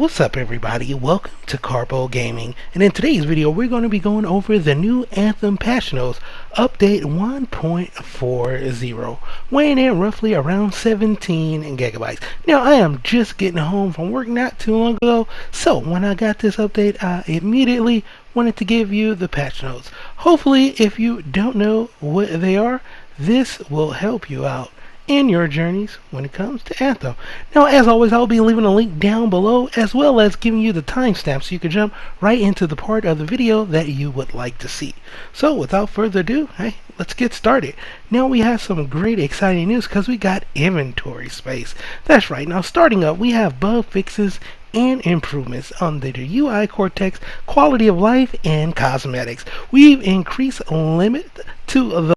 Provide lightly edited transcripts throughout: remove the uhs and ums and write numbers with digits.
What's up everybody, welcome to Karpo Gaming, and in today's video we're going to be going over the new Anthem patch notes, update 1.40, weighing in roughly around 17 gigabytes. Now I am just getting home from work not too long ago, so when I got this update I immediately wanted to give you the patch notes. Hopefully if you don't know what they are, this will help you out in your journeys when it comes to Anthem. Now, as always, I'll be leaving a link down below as well as giving you the timestamp so you can jump right into the part of the video that you would like to see. So, without further ado, hey, let's get started. Now, we have some great exciting news because we got inventory space. That's right. Now, starting up, we have bug fixes and improvements on the UI Cortex, quality of life, and cosmetics. We've increased limit to the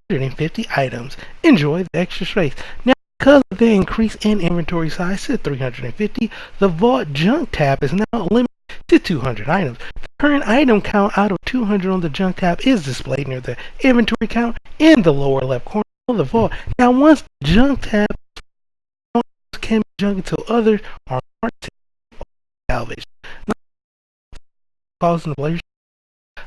350 items. Enjoy the extra space. Now, because of the increase in inventory size to 350, the Vault Junk tab is now limited to 200 items. The current item count out of 200 on the Junk tab is displayed near the inventory count in the lower left corner of the vault. Now, once the Junk tab can be junked until others are marked to salvage, causing the players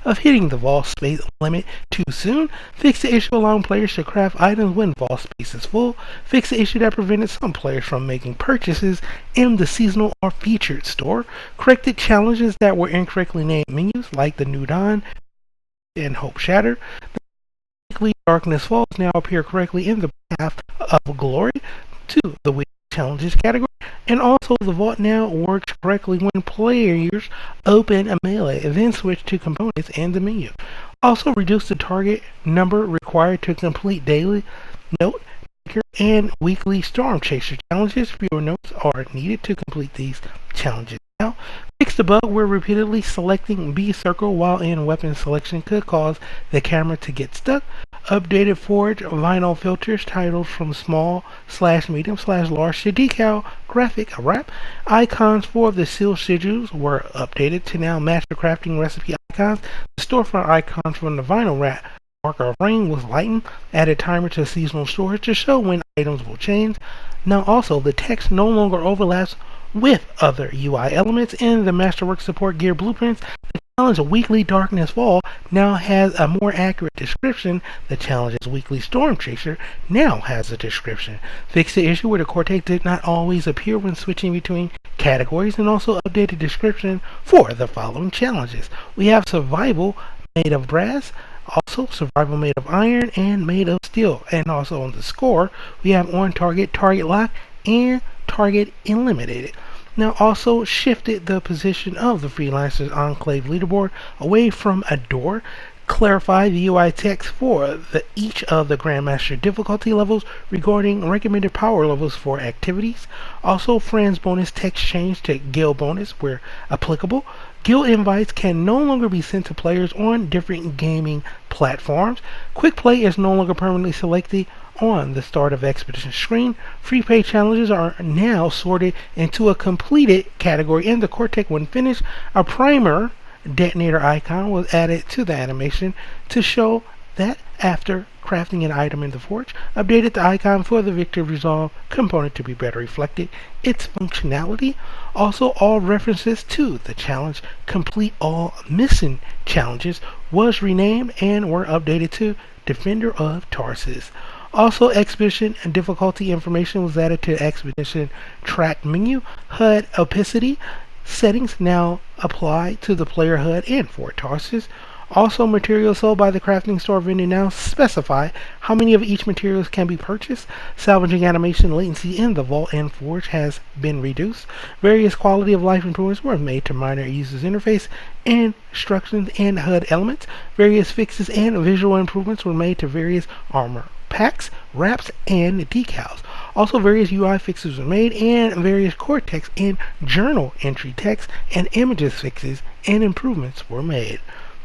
of hitting the vault space limit too soon. Fix the issue allowing players to craft items when vault space is full. Fix the issue that prevented some players from making purchases in the seasonal or featured store. Corrected challenges that were incorrectly named menus like the New Dawn and Hope Shatter. The weekly Darkness Falls now appear correctly in the Path of Glory to the weekly challenges category. And also the vault now works correctly when players open a melee, then switch to components in the menu. Also reduce the target number required to complete daily note taker and weekly storm chaser challenges. Fewer notes are needed to complete these challenges. Now, fix the bug where repeatedly selecting B circle while in weapon selection could cause the camera to get stuck. Updated Forge vinyl filters titled from small/medium/large to decal graphic wrap. Icons for the seal sigils were updated to now match the crafting recipe icons. The storefront icons from the vinyl wrap marker ring was lightened. Added timer to seasonal storage to show when items will change. Now also the text no longer overlaps with other UI elements in the Masterwork Support Gear blueprints. The challenge Weekly Darkness Fall now has a more accurate description. The challenge's Weekly Storm Chaser now has a description. Fix the issue where the Cortex did not always appear when switching between categories, and also updated description for the following challenges. We have Survival made of brass, also Survival made of iron, and made of steel. And also on the score, we have on target, target lock, and target eliminated. Now also shifted the position of the Freelancers Enclave leaderboard away from a door. Clarify the UI text for each of the Grandmaster difficulty levels regarding recommended power levels for activities. Also, Friends bonus text changed to Guild bonus where applicable. Guild invites can no longer be sent to players on different gaming platforms. Quick play is no longer permanently selected on the start of Expedition screen. Free pay challenges are now sorted into a completed category in the Cortex when finished. A primer detonator icon was added to the animation to show that after crafting an item in the forge. Updated the icon for the Victory Resolve component to be better reflected its functionality. Also, all references to the challenge Complete All Missing Challenges was renamed and were updated to Defender of Tarsus. Also, Expedition and difficulty information was added to the Expedition track menu. HUD opacity settings now apply to the player HUD and Fort Tarsus. Also, materials sold by the crafting store vendor now specify how many of each materials can be purchased. Salvaging animation latency in the Vault and Forge has been reduced. Various quality of life improvements were made to minor users interface and instructions and HUD elements. Various fixes and visual improvements were made to various armor packs, wraps, and decals. Also, various UI fixes were made, and various Cortex and journal entry text and images fixes and improvements were made.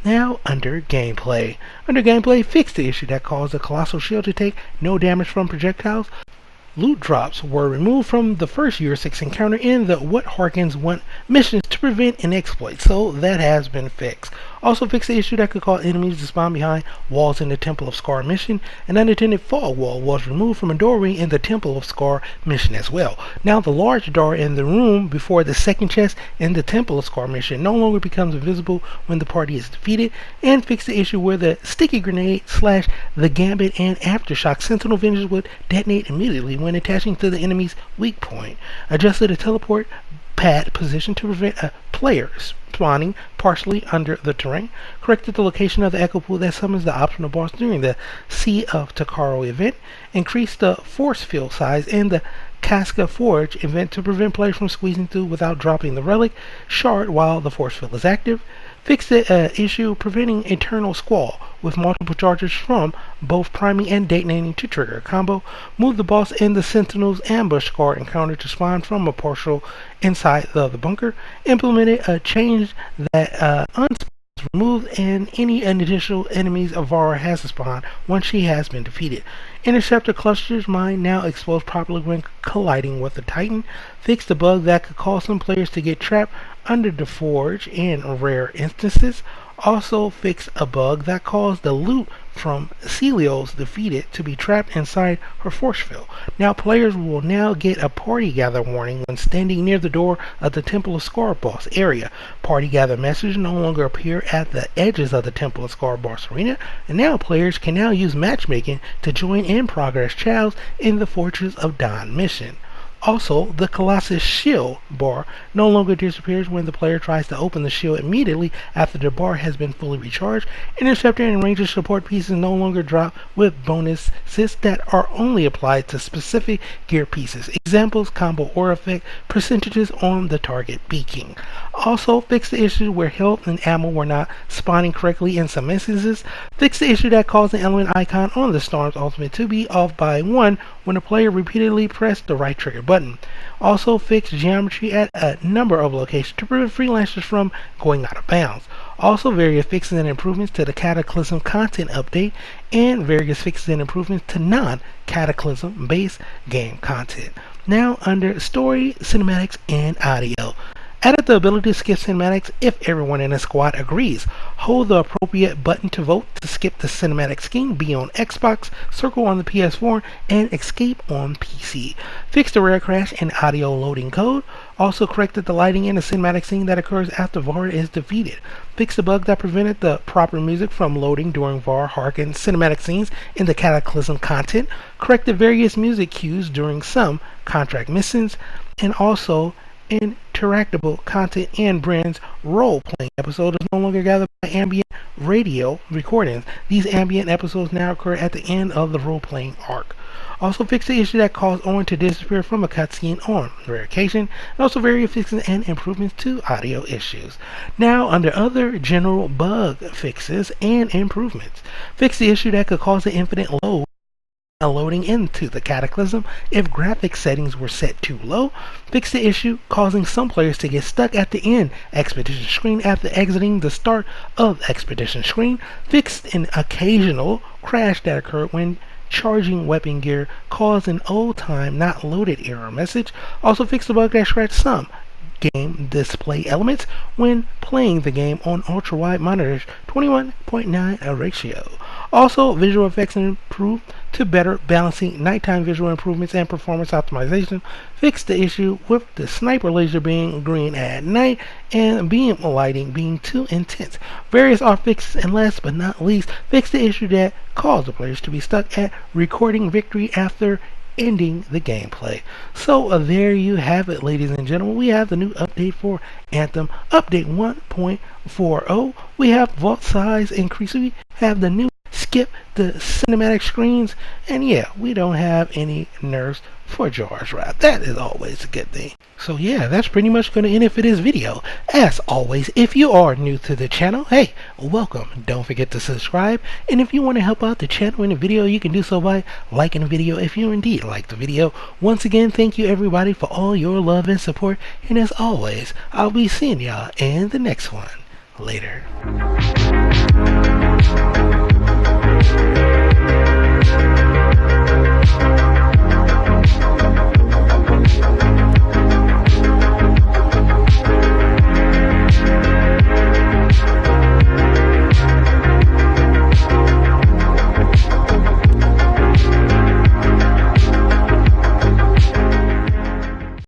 Now, under gameplay. Under gameplay, fix the issue that caused the Colossal Shield to take no damage from projectiles. Loot drops were removed from the first Year 6 encounter in the What Harkins Want missions to prevent an exploit, so that has been fixed. Also fix the issue that could cause enemies to spawn behind walls in the Temple of Scar mission. An unattended fog wall was removed from a doorway in the Temple of Scar mission as well. Now the large door in the room before the second chest in the Temple of Scar mission no longer becomes invisible when the party is defeated. And fix the issue where the sticky grenade / the gambit and aftershock sentinel vengeance would detonate immediately when attaching to the enemy's weak point. Adjusted the teleport pad position to prevent a player spawning partially under the terrain. Corrected the location of the echo pool that summons the optional boss during the Sea of Takaro event. Increased the force field size in the Casca Forge event to prevent players from squeezing through without dropping the relic shard while the force field is active. Fix the issue preventing Eternal Squall with multiple charges from both priming and detonating to trigger a combo. Move the boss and the Sentinel's ambush guard encounter to spawn from a partial inside the bunker. Implemented a change that unspawns removed and any additional enemies Avara has to spawn once she has been defeated. Interceptor clusters mine now exposed properly when colliding with the Titan. Fix the bug that could cause some players to get trapped under the forge in rare instances. Also fix a bug that caused the loot from Celio's defeated to be trapped inside her force field. Now players will now get a party gather warning when standing near the door of the Temple of Scar boss area. Party gather messages no longer appear at the edges of the Temple of Scar boss arena, and now players can now use matchmaking to join in progress trials in the Fortress of Dawn mission. Also, the Colossus shield bar no longer disappears when the player tries to open the shield immediately after the bar has been fully recharged. Interceptor and Ranger support pieces no longer drop with bonuses that are only applied to specific gear pieces. Examples: combo or effect, percentages on the target peaking. Also, fix the issue where health and ammo were not spawning correctly in some instances. Fix the issue that caused the element icon on the Storm's ultimate to be off by 1 when the player repeatedly pressed the right trigger button. Also fix geometry at a number of locations to prevent freelancers from going out of bounds. Also various fixes and improvements to the Cataclysm content update and various fixes and improvements to non-Cataclysm based game content. Now under story, cinematics, and audio. Added the ability to skip cinematics if everyone in a squad agrees. Hold the appropriate button to vote to skip the cinematic scene. Be on Xbox, circle on the PS4, and escape on PC. Fix the rare crash and audio loading code. Also corrected the lighting in the cinematic scene that occurs after Var is defeated. Fix the bug that prevented the proper music from loading during Var Harken cinematic scenes in the Cataclysm content. Corrected various music cues during some contract missions. And also interactable content and Brand's role-playing episode is no longer gathered by ambient radio recordings. These ambient episodes now occur at the end of the role-playing arc. Also fix the issue that caused Owen to disappear from a cutscene on rare occasion, and also various fixes and improvements to audio issues. Now under other general bug fixes and improvements. Fix the issue that could cause the infinite loading into the Cataclysm if graphics settings were set too low. Fix the issue causing some players to get stuck at the end expedition screen after exiting the start of expedition screen. Fixed an occasional crash that occurred when charging weapon gear caused an old time not loaded error message. Also fixed the bug that scratched some game display elements when playing the game on ultra wide monitors 21:9 ratio. Also visual effects improved to better balancing nighttime visual improvements and performance optimization. Fix the issue with the sniper laser being green at night and beam lighting being too intense. Various art fixes, and last but not least, fix the issue that caused the players to be stuck at recording victory after ending the gameplay. So there you have it, ladies and gentlemen. We have the new update for Anthem, update 1.40. We have vault size increase. We have the new skip the cinematic screens, and yeah, we don't have any nerfs for Jar's Wrath. That is always a good thing. So yeah, that's pretty much going to end it for this video. As always, if you are new to the channel, hey, welcome. Don't forget to subscribe, and if you want to help out the channel in the video, you can do so by liking the video if you indeed like the video. Once again, thank you everybody for all your love and support, and as always, I'll be seeing y'all in the next one. Later.